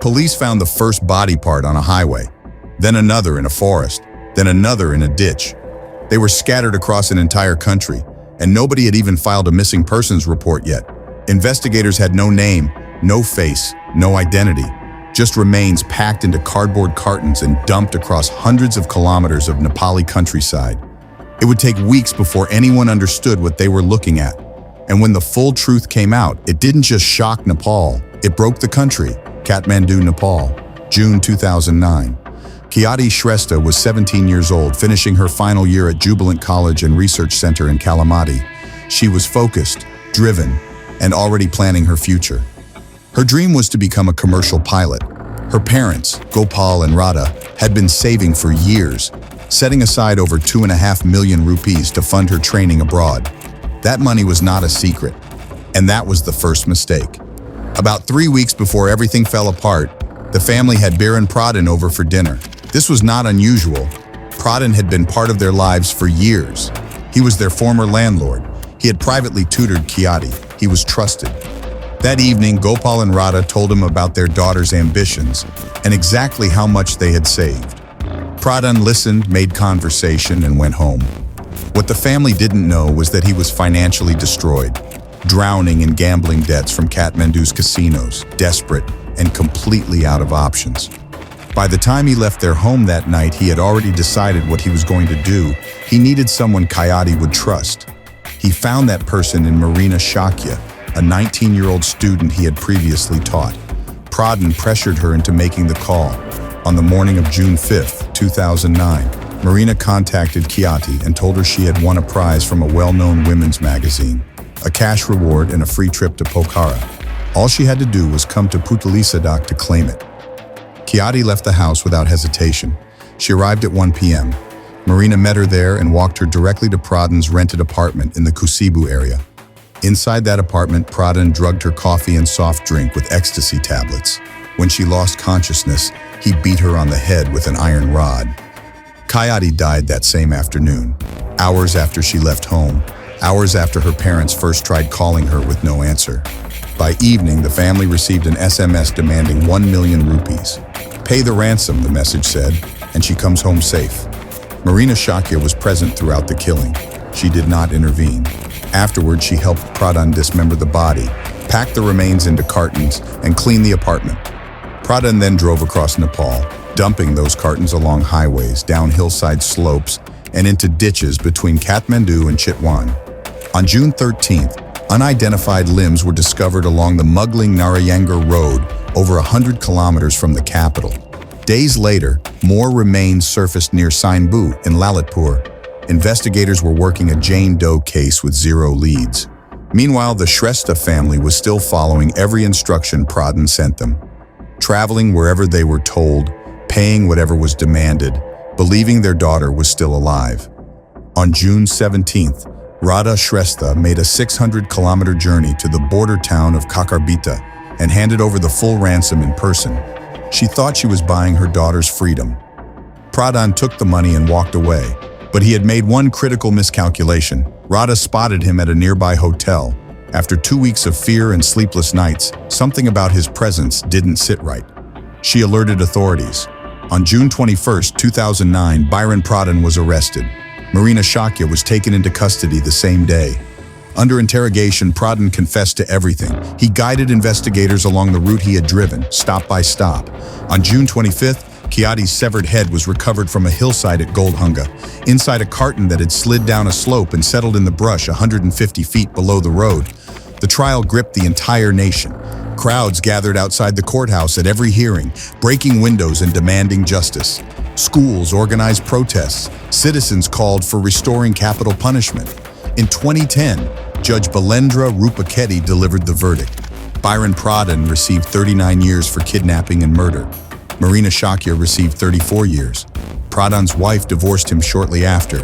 Police found the first body part on a highway, then another in a forest, then another in a ditch. They were scattered across an entire country, and nobody had even filed a missing persons report yet. Investigators had no name, no face, no identity, just remains packed into cardboard cartons and dumped across hundreds of kilometers of Nepali countryside. It would take weeks before anyone understood what they were looking at. And when the full truth came out, it didn't just shock Nepal, it broke the country. Kathmandu, Nepal, June 2009. Khyati Shrestha was 17 years old, finishing her final year at Jubilant College and Research Center in Kalamati. She was focused, driven, and already planning her future. Her dream was to become a commercial pilot. Her parents, Gopal and Radha, had been saving for years, setting aside over 2.5 million rupees to fund her training abroad. That money was not a secret, and that was the first mistake. About 3 weeks before everything fell apart, the family had Biren Pradhan over for dinner. This was not unusual. Pradhan had been part of their lives for years. He was their former landlord. He had privately tutored Khyati. He was trusted. That evening, Gopal and Radha told him about their daughter's ambitions and exactly how much they had saved. Pradhan listened, made conversation, and went home. What the family didn't know was that he was financially destroyed, drowning in gambling debts from Kathmandu's casinos, desperate and completely out of options. By the time he left their home that night, he had already decided what he was going to do. He needed someone Khyati would trust. He found that person in Marina Shakya, a 19-year-old student he had previously taught. Pradhan pressured her into making the call. On the morning of June 5, 2009, Marina contacted Khyati and told her she had won a prize from a well-known women's magazine, a cash reward and a free trip to Pokhara. All she had to do was come to Putalisadak to claim it. Khyati left the house without hesitation. She arrived at 1 p.m. Marina met her there and walked her directly to Pradhan's rented apartment in the Kusibu area. Inside that apartment, Pradhan drugged her coffee and soft drink with ecstasy tablets. When she lost consciousness, he beat her on the head with an iron rod. Khyati died that same afternoon, hours after she left home, hours after her parents first tried calling her with no answer. By evening, the family received an SMS demanding 1 million rupees. "Pay the ransom," the message said, and she comes home safe. Marina Shakya was present throughout the killing. She did not intervene. Afterward, she helped Pradhan dismember the body, pack the remains into cartons, and clean the apartment. Pradhan then drove across Nepal, dumping those cartons along highways, down hillside slopes, and into ditches between Kathmandu and Chitwan. On June 13th, unidentified limbs were discovered along the Mugling Narayangar Road, over 100 kilometers from the capital. Days later, more remains surfaced near Sainbu in Lalitpur. Investigators were working a Jane Doe case with zero leads. Meanwhile, the Shrestha family was still following every instruction Pradhan sent them, traveling wherever they were told, paying whatever was demanded, believing their daughter was still alive. On June 17th, Radha Shrestha made a 600-kilometer journey to the border town of Kakarbita and handed over the full ransom in person. She thought she was buying her daughter's freedom. Pradhan took the money and walked away, but he had made one critical miscalculation. Radha spotted him at a nearby hotel. After 2 weeks of fear and sleepless nights, something about his presence didn't sit right. She alerted authorities. On June 21, 2009, Biren Pradhan was arrested. Marina Shakya was taken into custody the same day. Under interrogation, Pradhan confessed to everything. He guided investigators along the route he had driven, stop by stop. On June 25th, Khyati's severed head was recovered from a hillside at Goldhunga, inside a carton that had slid down a slope and settled in the brush 150 feet below the road. The trial gripped the entire nation. Crowds gathered outside the courthouse at every hearing, breaking windows and demanding justice. Schools organized protests. Citizens called for restoring capital punishment. In 2010, Judge Balendra Rupaketi delivered the verdict. Biren Pradhan received 39 years for kidnapping and murder. Marina Shakya received 34 years. Pradhan's wife divorced him shortly after.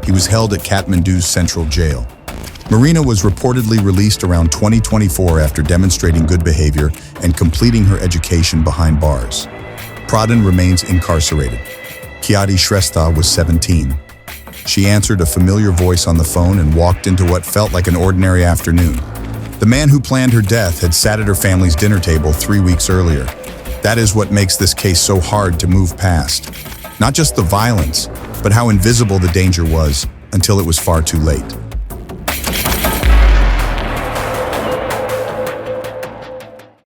He was held at Kathmandu's central jail. Marina was reportedly released around 2024 after demonstrating good behavior and completing her education behind bars. Pradhan remains incarcerated. Khyati Shrestha was 17. She answered a familiar voice on the phone and walked into what felt like an ordinary afternoon. The man who planned her death had sat at her family's dinner table 3 weeks earlier. That is what makes this case so hard to move past. Not just the violence, but how invisible the danger was until it was far too late.